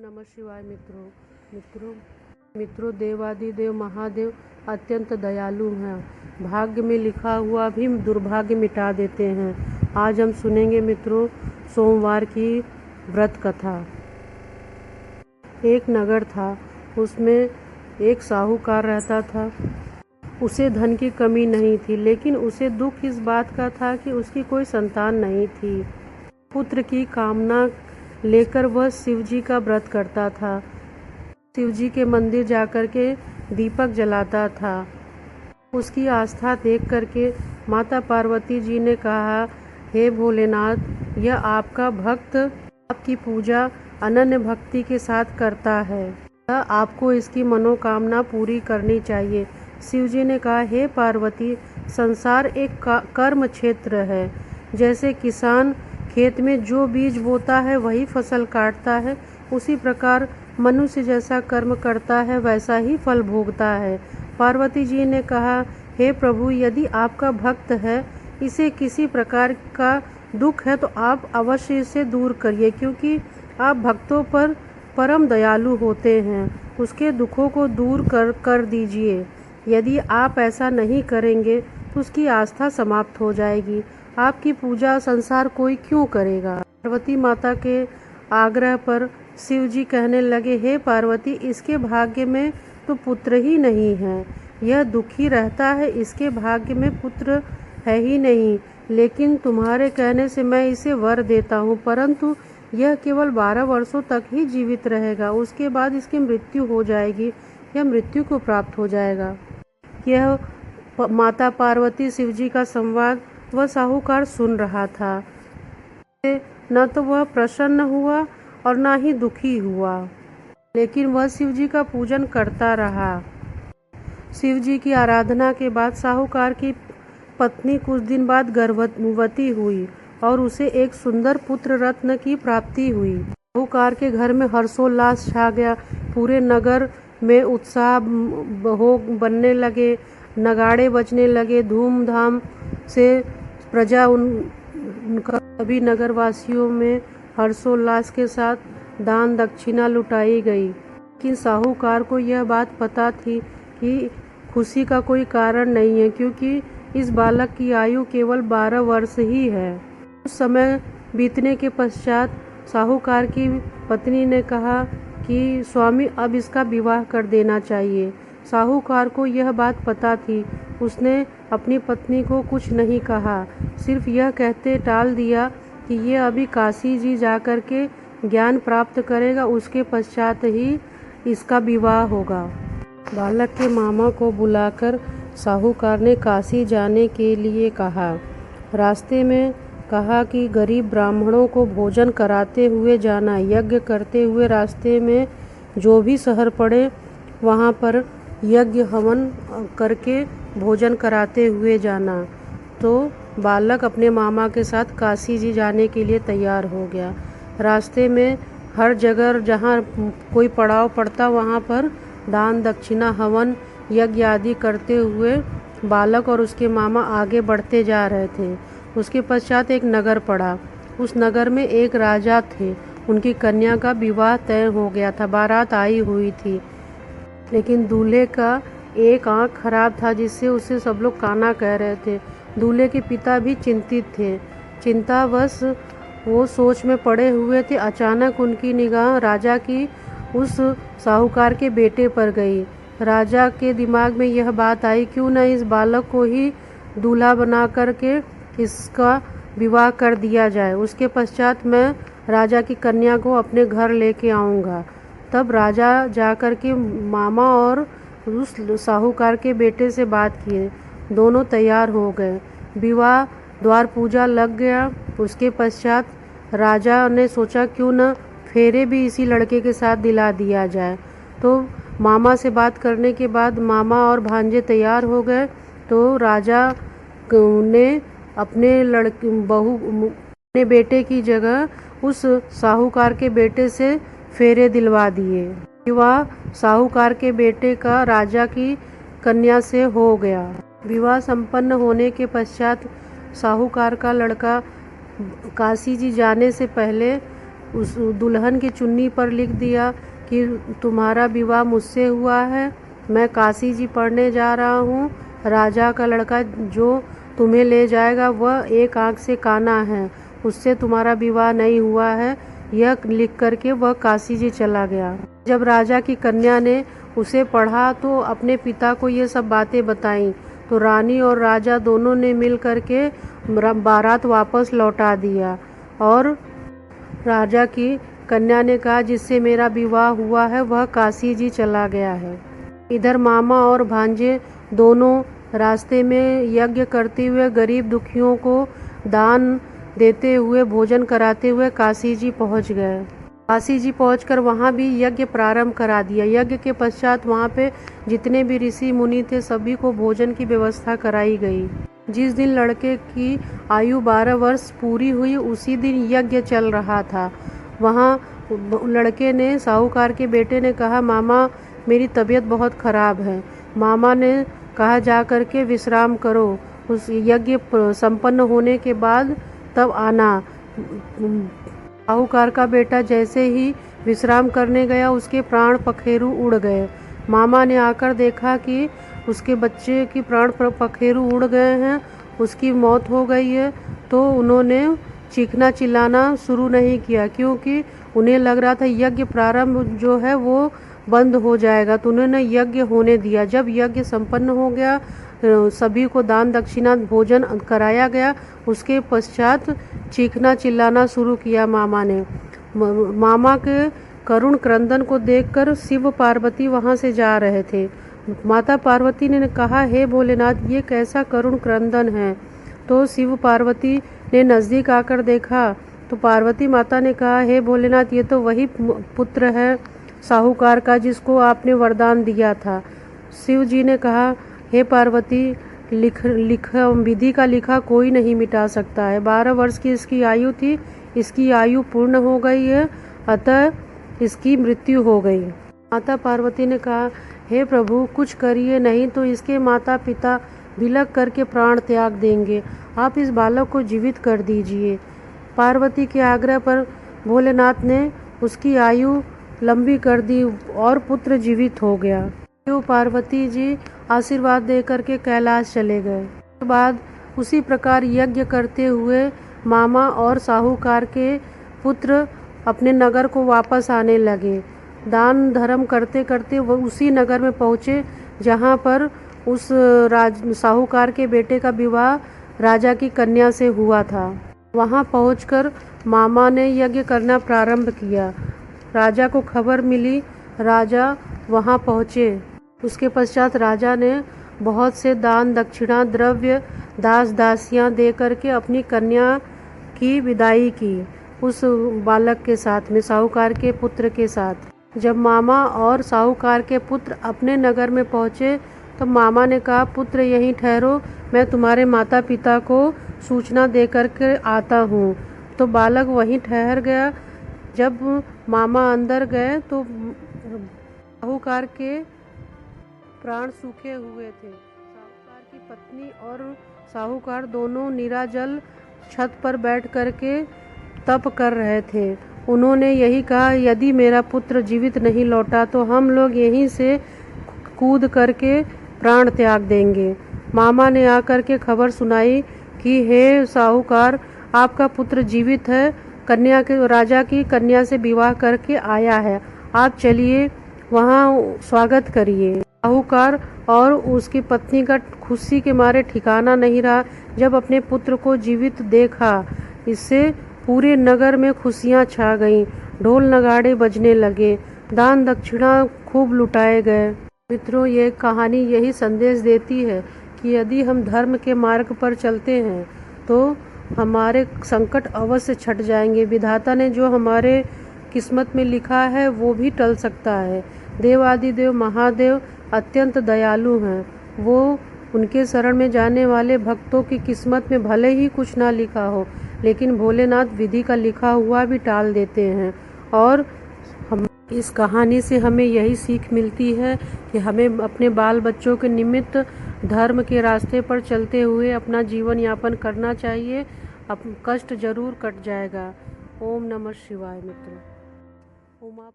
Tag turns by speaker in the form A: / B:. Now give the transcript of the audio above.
A: नमः शिवाय। मित्रों, देवादिदेव महादेव अत्यंत दयालु हैं। भाग्य में लिखा हुआ भी दुर्भाग्य मिटा देते हैं। आज हम सुनेंगे मित्रों सोमवार की व्रत कथा। एक नगर था, उसमें एक साहूकार रहता था। उसे धन की कमी नहीं थी, लेकिन उसे दुख इस बात का था कि उसकी कोई संतान नहीं थी। पुत्र की कामना लेकर वह शिवजी का व्रत करता था। शिवजी के मंदिर जाकर के दीपक जलाता था। उसकी आस्था देख करके माता पार्वती जी ने कहा, हे भोलेनाथ, यह आपका भक्त आपकी पूजा अनन्य भक्ति के साथ करता है, आपको इसकी मनोकामना पूरी करनी चाहिए। शिवजी ने कहा, हे पार्वती, संसार एक कर्म क्षेत्र है। जैसे किसान खेत में जो बीज बोता है वही फसल काटता है, उसी प्रकार मनुष्य जैसा कर्म करता है वैसा ही फल भोगता है। पार्वती जी ने कहा, हे प्रभु, यदि आपका भक्त है, इसे किसी प्रकार का दुख है तो आप अवश्य इसे दूर करिए, क्योंकि आप भक्तों पर परम दयालु होते हैं। उसके दुखों को दूर कर दीजिए। यदि आप ऐसा नहीं करेंगे तो उसकी आस्था समाप्त हो जाएगी। आपकी पूजा संसार कोई क्यों करेगा। पार्वती माता के आग्रह पर शिवजी कहने लगे, हे पार्वती, इसके भाग्य में तो पुत्र ही नहीं है। यह दुखी रहता है, इसके भाग्य में पुत्र है ही नहीं। लेकिन तुम्हारे कहने से मैं इसे वर देता हूँ, परंतु यह केवल 12 वर्षों तक ही जीवित रहेगा। उसके बाद इसकी मृत्यु हो जाएगी, यह मृत्यु को प्राप्त हो जाएगा। यह माता पार्वती शिवजी का संवाद वह साहूकार सुन रहा था। न तो वह प्रसन्न हुआ और न ही दुखी हुआ, लेकिन वह शिवजी का पूजन करता रहा। शिवजी की आराधना के बाद साहूकार की पत्नी कुछ दिन बाद गर्भवती हुई और उसे एक सुंदर पुत्र रत्न की प्राप्ति हुई। साहूकार के घर में हर्षोल्लास छा गया। पूरे नगर में उत्साह बनने लगे, नगाड़े बजने लगे। धूमधाम से प्रजा उनका सभी नगरवासियों में हर्षोल्लास के साथ दान दक्षिणा लुटाई गई। लेकिन साहूकार को यह बात पता थी कि खुशी का कोई कारण नहीं है, क्योंकि इस बालक की आयु केवल 12 वर्ष ही है। कुछ समय बीतने के पश्चात साहूकार की पत्नी ने कहा कि स्वामी, अब इसका विवाह कर देना चाहिए। साहूकार को यह बात पता थी। उसने अपनी पत्नी को कुछ नहीं कहा, सिर्फ यह कहते टाल दिया कि ये अभी काशी जी जाकर के ज्ञान प्राप्त करेगा, उसके पश्चात ही इसका विवाह होगा। बालक के मामा को बुलाकर साहूकार ने काशी जाने के लिए कहा। रास्ते में कहा कि गरीब ब्राह्मणों को भोजन कराते हुए जाना, यज्ञ करते हुए रास्ते में जो भी शहर पड़े वहाँ पर यज्ञ हवन करके भोजन कराते हुए जाना। तो बालक अपने मामा के साथ काशी जी जाने के लिए तैयार हो गया। रास्ते में हर जगह जहाँ कोई पड़ाव पड़ता वहाँ पर दान दक्षिणा हवन यज्ञ आदि करते हुए बालक और उसके मामा आगे बढ़ते जा रहे थे। उसके पश्चात एक नगर पड़ा। उस नगर में एक राजा थे। उनकी कन्या का विवाह तय हो गया था, बारात आई हुई थी, लेकिन दूल्हे का एक आँख खराब था, जिससे उसे सब लोग काना कह रहे थे। दूल्हे के पिता भी चिंतित थे। चिंतावश वो सोच में पड़े हुए थे। अचानक उनकी निगाह राजा की उस साहूकार के बेटे पर गई। राजा के दिमाग में यह बात आई, क्यों न इस बालक को ही दूल्हा बना करके इसका विवाह कर दिया जाए। उसके पश्चात मैं राजा की कन्या को अपने घर लेके आऊँगा। तब राजा जाकर के मामा और उस साहूकार के बेटे से बात किए। दोनों तैयार हो गए। विवाह द्वार पूजा लग गया। उसके पश्चात राजा ने सोचा क्यों न फेरे भी इसी लड़के के साथ दिला दिया जाए। तो मामा से बात करने के बाद मामा और भांजे तैयार हो गए। तो राजा ने अपने अपने बेटे की जगह उस साहूकार के बेटे से फेरे दिलवा दिए। विवाह साहूकार के बेटे का राजा की कन्या से हो गया। विवाह संपन्न होने के पश्चात साहूकार का लड़का काशी जी जाने से पहले उस दुल्हन की चुन्नी पर लिख दिया कि तुम्हारा विवाह मुझसे हुआ है, मैं काशी जी पढ़ने जा रहा हूँ, राजा का लड़का जो तुम्हें ले जाएगा वह एक आंख से काना है, उससे तुम्हारा विवाह नहीं हुआ है। यह लिख करके वह काशी जी चला गया। जब राजा की कन्या ने उसे पढ़ा तो अपने पिता को ये सब बातें बताईं, तो रानी और राजा दोनों ने मिल करके बारात वापस लौटा दिया। और राजा की कन्या ने कहा जिससे मेरा विवाह हुआ है वह काशी जी चला गया है। इधर मामा और भांजे दोनों रास्ते में यज्ञ करते हुए गरीब दुखियों को दान देते हुए भोजन कराते हुए काशी जी पहुँच गए। काशी जी पहुंचकर वहाँ भी यज्ञ प्रारंभ करा दिया। यज्ञ के पश्चात वहाँ पे जितने भी ऋषि मुनि थे सभी को भोजन की व्यवस्था कराई गई। जिस दिन लड़के की आयु 12 वर्ष पूरी हुई उसी दिन यज्ञ चल रहा था। वहाँ लड़के ने साहूकार के बेटे ने कहा मामा मेरी तबीयत बहुत ख़राब है। मामा ने कहा जा कर के विश्राम करो, उस यज्ञ संपन्न होने के बाद तब आना। साहूकार का बेटा जैसे ही विश्राम करने गया उसके प्राण पखेरु उड़ गए। मामा ने आकर देखा कि उसके बच्चे की प्राण पखेरु उड़ गए हैं, उसकी मौत हो गई है। तो उन्होंने चीखना चिल्लाना शुरू नहीं किया क्योंकि उन्हें लग रहा था यज्ञ प्रारंभ जो है वो बंद हो जाएगा, तो उन्होंने यज्ञ होने दिया। जब यज्ञ संपन्न हो गया सभी को दान दक्षिणा भोजन कराया गया, उसके पश्चात चीखना चिल्लाना शुरू किया मामा ने। मामा के करुण क्रंदन को देखकर शिव पार्वती वहाँ से जा रहे थे। माता पार्वती ने कहा हे भोलेनाथ ये कैसा करुण क्रंदन है। तो शिव पार्वती ने नज़दीक आकर देखा तो पार्वती माता ने कहा हे भोलेनाथ ये तो वही पुत्र है साहूकार का जिसको आपने वरदान दिया था। शिव जी ने कहा हे पार्वती विधि का लिखा कोई नहीं मिटा सकता है। 12 वर्ष की इसकी आयु थी, इसकी आयु पूर्ण हो गई है, अतः इसकी मृत्यु हो गई। माता पार्वती ने कहा हे प्रभु कुछ करिए नहीं तो इसके माता पिता विलक करके प्राण त्याग देंगे, आप इस बालक को जीवित कर दीजिए। पार्वती के आग्रह पर भोलेनाथ ने उसकी आयु लंबी कर दी और पुत्र जीवित हो गया। शिव पार्वती जी आशीर्वाद देकर के कैलाश चले गए। उसके बाद उसी प्रकार यज्ञ करते हुए मामा और साहूकार के पुत्र अपने नगर को वापस आने लगे। दान धर्म करते करते वो उसी नगर में पहुँचे जहाँ पर उस साहूकार के बेटे का विवाह राजा की कन्या से हुआ था। वहाँ पहुंचकर मामा ने यज्ञ करना प्रारंभ किया। राजा को खबर मिली, राजा वहाँ पहुँचे। उसके पश्चात राजा ने बहुत से दान दक्षिणा द्रव्य दास दासियाँ दे करके अपनी कन्या की विदाई की उस बालक के साथ में, साहूकार के पुत्र के साथ। जब मामा और साहूकार के पुत्र अपने नगर में पहुँचे तो मामा ने कहा पुत्र यहीं ठहरो, मैं तुम्हारे माता पिता को सूचना दे करके आता हूँ। तो बालक वहीं ठहर गया। जब मामा अंदर गए तो साहूकार के प्राण सूखे हुए थे। साहूकार की पत्नी और साहूकार दोनों निराजल छत पर बैठ करके तप कर रहे थे। उन्होंने यही कहा यदि मेरा पुत्र जीवित नहीं लौटा तो हम लोग यहीं से कूद करके प्राण त्याग देंगे। मामा ने आकर के खबर सुनाई कि हे साहूकार आपका पुत्र जीवित है, कन्या के राजा की कन्या से विवाह करके आया है, आप चलिए वहाँ स्वागत करिए। साहूकार और उसकी पत्नी का खुशी के मारे ठिकाना नहीं रहा। जब अपने पुत्र को जीवित देखा इससे पूरे नगर में खुशियाँ छा गईं, ढोल नगाड़े बजने लगे, दान दक्षिणा खूब लुटाए गए। मित्रों ये कहानी यही संदेश देती है कि यदि हम धर्म के मार्ग पर चलते हैं तो हमारे संकट अवश्य छट जाएंगे। विधाता ने जो हमारे किस्मत में लिखा है वो भी टल सकता है। देवादिदेव महादेव अत्यंत दयालु हैं, वो उनके शरण में जाने वाले भक्तों की किस्मत में भले ही कुछ ना लिखा हो लेकिन भोलेनाथ विधि का लिखा हुआ भी टाल देते हैं। और हम इस कहानी से हमें यही सीख मिलती है कि हमें अपने बाल बच्चों के निमित्त धर्म के रास्ते पर चलते हुए अपना जीवन यापन करना चाहिए। कष्ट जरूर कट जाएगा। ओम नमः शिवाय मित्रों। उमा